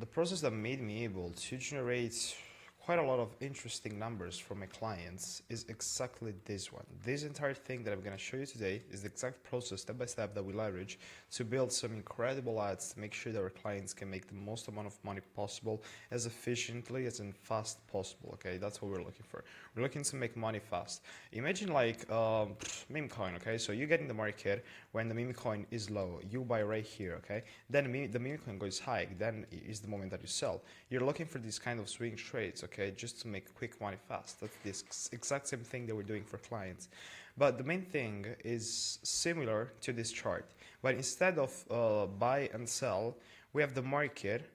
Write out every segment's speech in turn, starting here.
the process that made me able to generate quite a lot of interesting numbers for my clients is exactly this one. This entire thing that I'm going to show you today is the exact process step by step that we leverage to build some incredible ads to make sure that our clients can make the most amount of money possible as efficiently as and fast possible. Okay, that's what we're looking for. We're looking to make money fast. Imagine like meme coin. Okay, so you get in the market when the meme coin is low, you buy right here. Okay, then the meme coin goes high, then is the moment that you sell. You're looking for these kind of swing trades, okay, just to make quick money fast. That's the exact same thing that we're doing for clients. But the main thing is similar to this chart. But instead of buy and sell, we have the market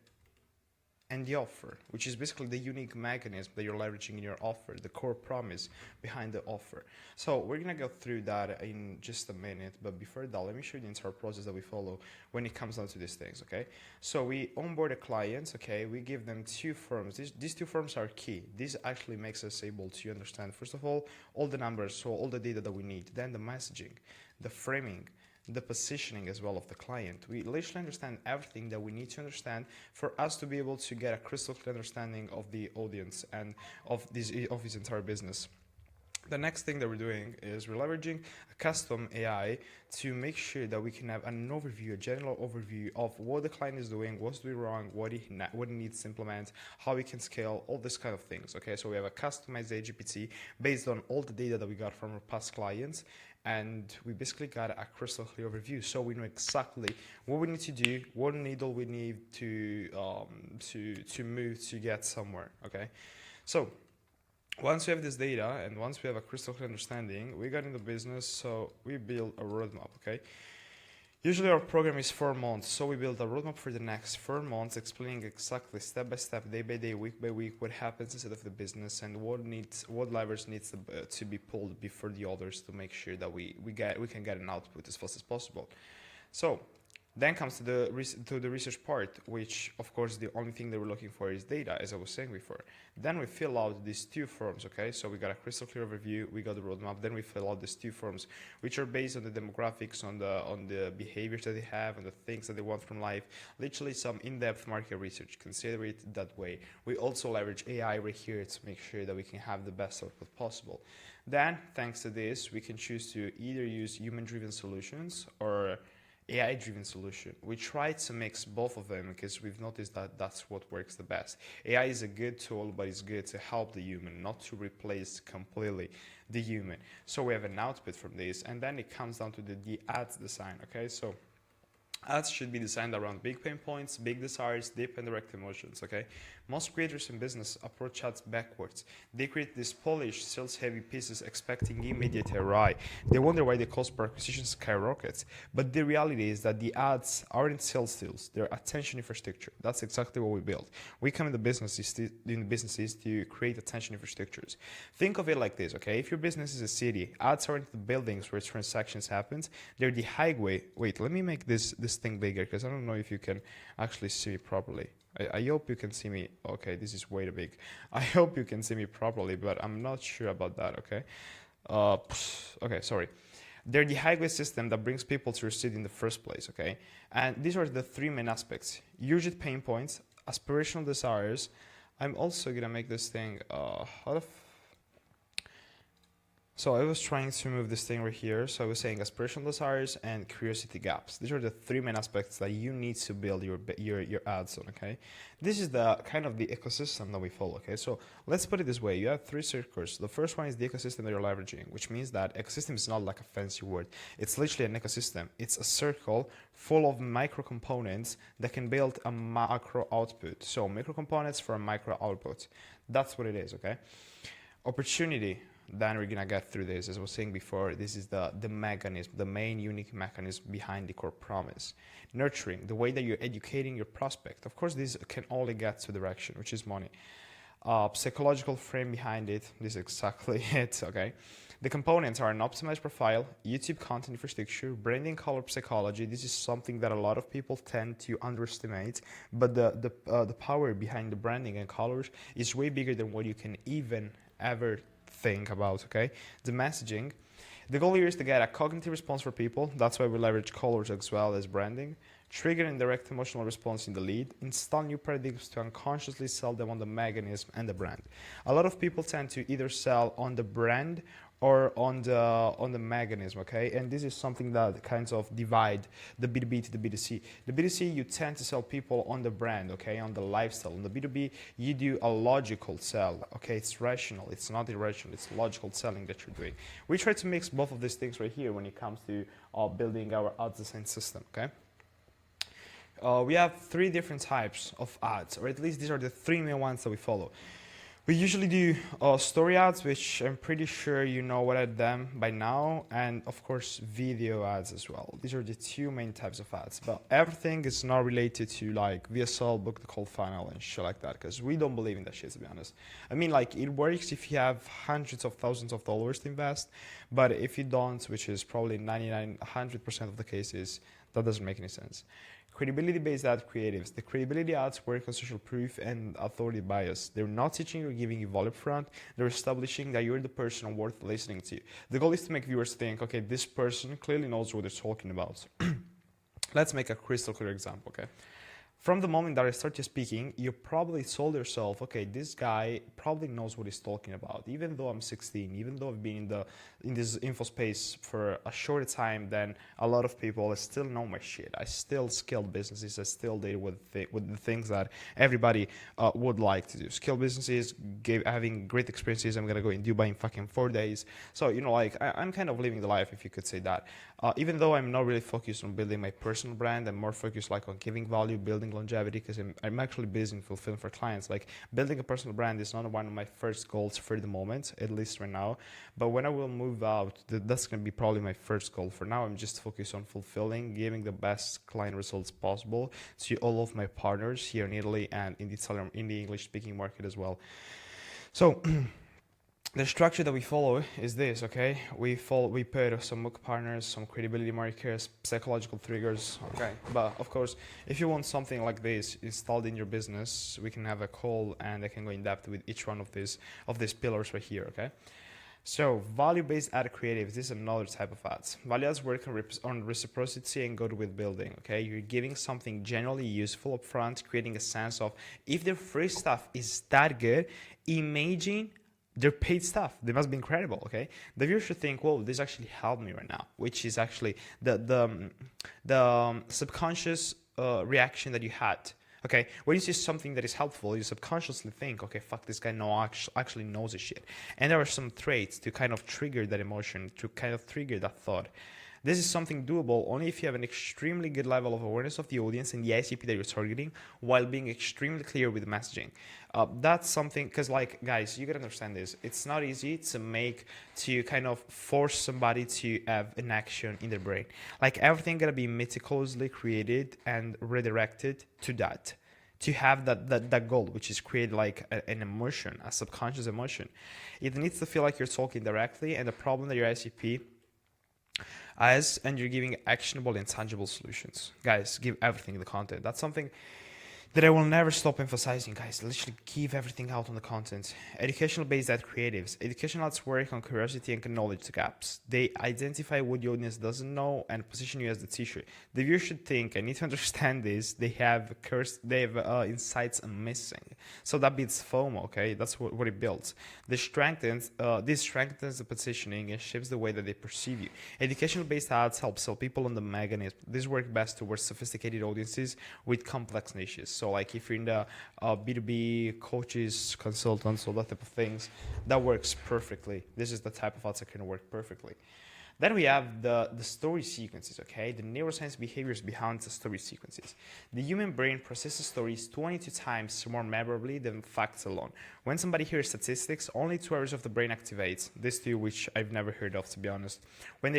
and the offer, which is basically the unique mechanism that you're leveraging in your offer, the core promise behind the offer. So we're gonna go through that in just a minute, but before that, let me show you the entire process that we follow when it comes down to these things, okay? So we onboard a client, okay? We give them two forms. These two forms are key. This actually makes us able to understand, first of all the numbers, so all the data that we need, then the messaging, the framing, the positioning as well of the client. We literally understand everything that we need to understand for us to be able to get a crystal clear understanding of the audience and of his entire business. The next thing that we're doing is we're leveraging a custom AI to make sure that we can have an overview, a general overview of what the client is doing, what's doing wrong, what he needs to implement, how we can scale, all this kind of things. Okay, so we have a customized AGPT based on all the data that we got from our past clients, and we basically got a crystal clear overview, so we know exactly what we need to do, what needle we need to move to get somewhere. Okay, so once we have this data and once we have a crystal clear understanding, we got into business, so we build a roadmap, okay? Usually our program is 4 months, so we build a roadmap for the next 4 months, explaining exactly step by step, day by day, week by week, what happens inside of the business and what levers needs to be pulled before the others to make sure that we can get an output as fast as possible. So then comes to the research part, which of course the only thing that we're looking for is data, as I was saying before. Then we fill out these two forms, okay? So we got a crystal clear overview, we got the roadmap, then we fill out these two forms, which are based on the demographics, on the behaviors that they have, and the things that they want from life. Literally some in-depth market research. Consider it that way. We also leverage AI right here to make sure that we can have the best output possible. Then, thanks to this, we can choose to either use human-driven solutions or AI-driven solution. We try to mix both of them because we've noticed that that's what works the best. AI is a good tool, but it's good to help the human, not to replace completely the human. So we have an output from this, and then it comes down to the ads design, okay? So ads should be designed around big pain points, big desires, deep and direct emotions, okay? Most creators in business approach ads backwards. They create these polished, sales-heavy pieces expecting immediate ROI. They wonder why the cost per acquisition skyrockets. But the reality is that the ads aren't sales tools, they're attention infrastructure. That's exactly what we build. We come in the businesses to create attention infrastructures. Think of it like this, okay? If your business is a city, ads aren't the buildings where transactions happen, they're the highway. Wait, let me make this thing bigger because I don't know if you can actually see me properly. I hope you can see me. Okay, this is way too big. I hope you can see me properly, but I'm not sure about that, okay? Okay, sorry. They're the highway system that brings people to your city in the first place, okay? And these are the three main aspects. Urgent pain points, aspirational desires. I'm also gonna make this thing So I was trying to move this thing right here. So I was saying aspirational desires and curiosity gaps. These are the three main aspects that you need to build your ads on, okay? This is the kind of the ecosystem that we follow, okay? So let's put it this way. You have three circles. The first one is the ecosystem that you're leveraging, which means that ecosystem is not like a fancy word. It's literally an ecosystem. It's a circle full of micro components that can build a macro output. So micro components for a micro output. That's what it is, okay? Opportunity. Then we're gonna get through this. As I was saying before, this is the mechanism, the main unique mechanism behind the core promise. Nurturing, the way that you're educating your prospect. Of course, this can only get to direction, which is money. Psychological frame behind it, this is exactly it, okay? The components are an optimized profile, YouTube content infrastructure, branding, color psychology. This is something that a lot of people tend to underestimate, but the power behind the branding and colors is way bigger than what you can even ever think about, okay? The messaging. The goal here is to get a cognitive response for people. That's why we leverage colors as well as branding. trigger and direct emotional response in the lead, install new paradigms to unconsciously sell them on the mechanism and the brand. A lot of people tend to either sell on the brand or on the mechanism, okay? And this is something that kinds of divide the B2B to the B2C. The B2C, you tend to sell people on the brand, okay, on the lifestyle. On the B2B, you do a logical sell, okay? It's rational, it's not irrational, it's logical selling that you're doing. We try to mix both of these things right here when it comes to building our ads design system, okay? We have three different types of ads, or at least these are the three main ones that we follow. We usually do story ads, which I'm pretty sure you know what are them by now, and of course video ads as well. These are the two main types of ads, but everything is not related to like VSL, book the call funnel and shit like that, because we don't believe in that shit, to be honest. I mean, like, it works if you have hundreds of thousands of dollars to invest, but if you don't, which is probably 100% of the cases, that doesn't make any sense. Credibility-based ad creatives. The credibility ads work on social proof and authority bias. They're not teaching or giving you value up front. They're establishing that you're the person worth listening to. The goal is to make viewers think, okay, this person clearly knows what they're talking about. Let's make a crystal clear example, okay? From the moment that I started speaking, you probably told yourself, okay, this guy probably knows what he's talking about. Even though I'm 16, even though I've been in this info space for a shorter time than a lot of people, I still know my shit. I still scale businesses. I still deal with the things that everybody would like to do. Scale businesses, having great experiences. I'm gonna go in Dubai in fucking 4 days. So, you know, like, I'm kind of living the life, if you could say that. Even though I'm not really focused on building my personal brand, I'm more focused like on giving value, building longevity, because I'm actually busy in fulfilling for clients. Like, building a personal brand is not one of my first goals for the moment, at least right now. But when I will move out, that's going to be probably my first goal. For now, I'm just focused on fulfilling, giving the best client results possible to all of my partners here in Italy and in the English speaking market as well. So the structure that we follow is this, okay? We put some MOOC partners, some credibility markers, psychological triggers, okay? But of course, if you want something like this installed in your business, we can have a call and I can go in depth with each one of these pillars right here, okay? So value-based ad creatives, this is another type of ads. Value ads work on reciprocity and goodwill building, okay? You're giving something generally useful upfront, creating a sense of, if their free stuff is that good, imagine their paid stuff. They must be incredible, okay? The viewer should think, whoa, this actually helped me right now, which is actually the subconscious reaction that you had. Okay, when you see something that is helpful, you subconsciously think, okay, fuck, this guy actually knows his shit. And there are some traits to kind of trigger that emotion, to kind of trigger that thought. This is something doable only if you have an extremely good level of awareness of the audience and the ICP that you're targeting, while being extremely clear with the messaging. That's something, because, like, guys, you gotta understand this. It's not easy to kind of force somebody to have an action in their brain. Like, everything gotta be meticulously created and redirected to that. To have that goal, which is create like an emotion, a subconscious emotion. It needs to feel like you're talking directly, and the problem that your ICP and you're giving actionable and tangible solutions. Guys, give everything in the content. That's something that I will never stop emphasizing, guys. Literally give everything out on the content. Educational based ad creatives. Educational ads work on curiosity and knowledge gaps. They identify what the audience doesn't know and position you as the teacher. The viewer should think, I need to understand this. They have insights I'm missing. So that beats FOMO, okay? That's what it builds. This strengthens the positioning and shapes the way that they perceive you. Educational based ads help sell people on the mechanism. This works best towards sophisticated audiences with complex niches. So like if you're in the B2B, coaches, consultants, all that type of things, that works perfectly. This is the type of ads that can work perfectly. Then we have the story sequences, okay? The neuroscience behaviors behind the story sequences. The human brain processes stories 22 times more memorably than facts alone. When somebody hears statistics, only 2 areas of the brain activates. This two, which I've never heard of, to be honest. When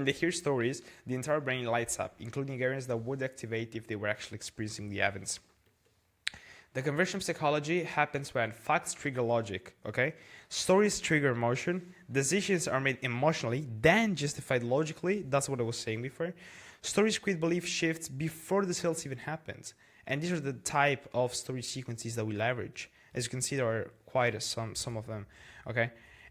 they hear stories, the entire brain lights up, including areas that would activate if they were actually experiencing the events. The conversion psychology happens when facts trigger logic, okay? Stories trigger emotion, decisions are made emotionally, then justified logically. That's what I was saying before. Stories create belief shifts before the sales even happens. And these are the type of story sequences that we leverage. As you can see, there are quite some of them, okay?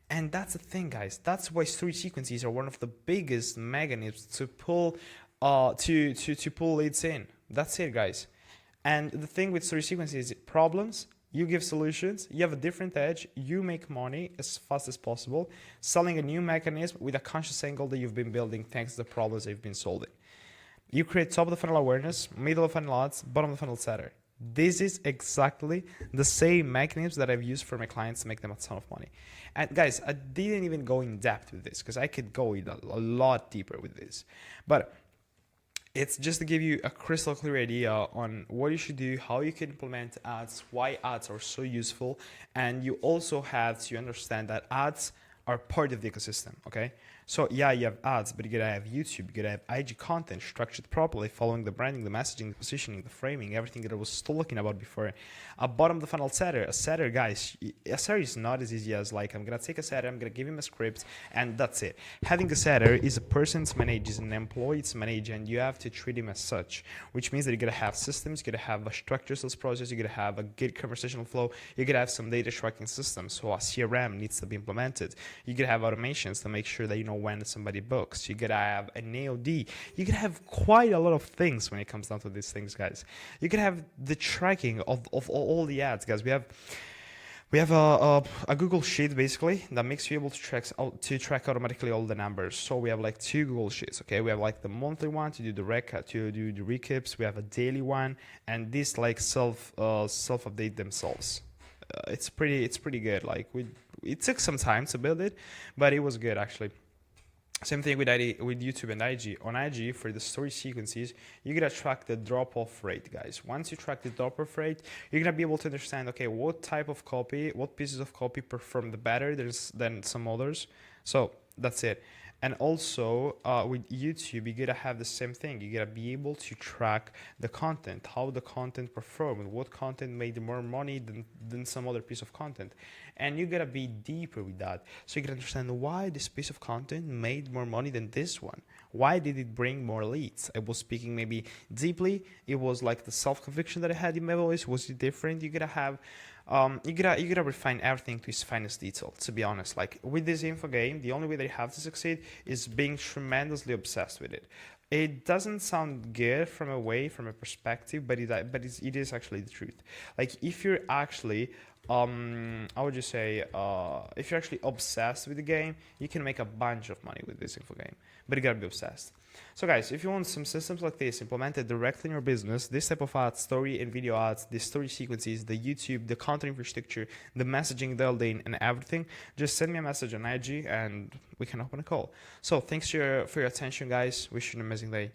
And that's the thing, guys. That's why story sequences are one of the biggest mechanisms to pull to pull leads in. That's it, guys. And the thing with story sequence is problems. You give solutions. You have a different edge. You make money as fast as possible, selling a new mechanism with a conscious angle that you've been building thanks to the problems you've been solving. You create top of the funnel awareness, middle of funnel ads, bottom of the funnel setter. This is exactly the same mechanisms that I've used for my clients to make them a ton of money. And guys, I didn't even go in depth with this because I could go in a lot deeper with this. But it's just to give you a crystal clear idea on what you should do, how you can implement ads, why ads are so useful. And you also have to understand that ads are part of the ecosystem, okay? So yeah, you have ads, but you gotta have YouTube, you gotta have IG content structured properly, following the branding, the messaging, the positioning, the framing, everything that I was talking about before. A bottom of the funnel setter, a setter, guys, a setter is not as easy as like, I'm gonna take a setter, I'm gonna give him a script, and that's it. Having a setter is a person to manage, is an employee to manage, and you have to treat him as such, which means that you gotta have systems, you gotta have a structured sales process, you gotta have a good conversational flow, you gotta have some data tracking systems, so a CRM needs to be implemented. You gotta have automations to make sure that you know when somebody books. You gotta have an AOD. You gotta have quite a lot of things when it comes down to these things, guys. You can have the tracking of all the ads, guys. We have a Google Sheet basically that makes you able to track automatically all the numbers. So we have like 2 Google Sheets. Okay, we have like the monthly one to do the recaps. We have a daily one, and these like self update themselves. It's pretty good. Like it took some time to build it, but it was good actually. Same thing with YouTube and IG. On IG, for the story sequences, you're gonna track the drop-off rate, guys. Once you track the drop-off rate, you're gonna be able to understand, okay, what type of copy, what pieces of copy perform the better than some others. So that's it. And also with YouTube, you gotta have the same thing. You gotta be able to track the content, how the content performed, what content made more money than some other piece of content. And you gotta be deeper with that. So you gotta understand why this piece of content made more money than this one. Why did it bring more leads? I was speaking maybe deeply. It was like the self-conviction that I had in my voice. Was it different? You gotta have you gotta refine everything to its finest detail, to be honest. Like with this info game, the only way that you have to succeed is being tremendously obsessed with it. It doesn't sound good from a perspective, but it is actually the truth. Like if you're actually how would you say, if you're actually obsessed with the game, you can make a bunch of money with this info game, but you gotta be obsessed. So guys, if you want some systems like this implemented directly in your business, this type of ads, story and video ads, the story sequences, the YouTube, the content infrastructure, the messaging dialed in, and everything, just send me a message on IG and we can open a call. So thanks for your attention, guys. Wish you an amazing day.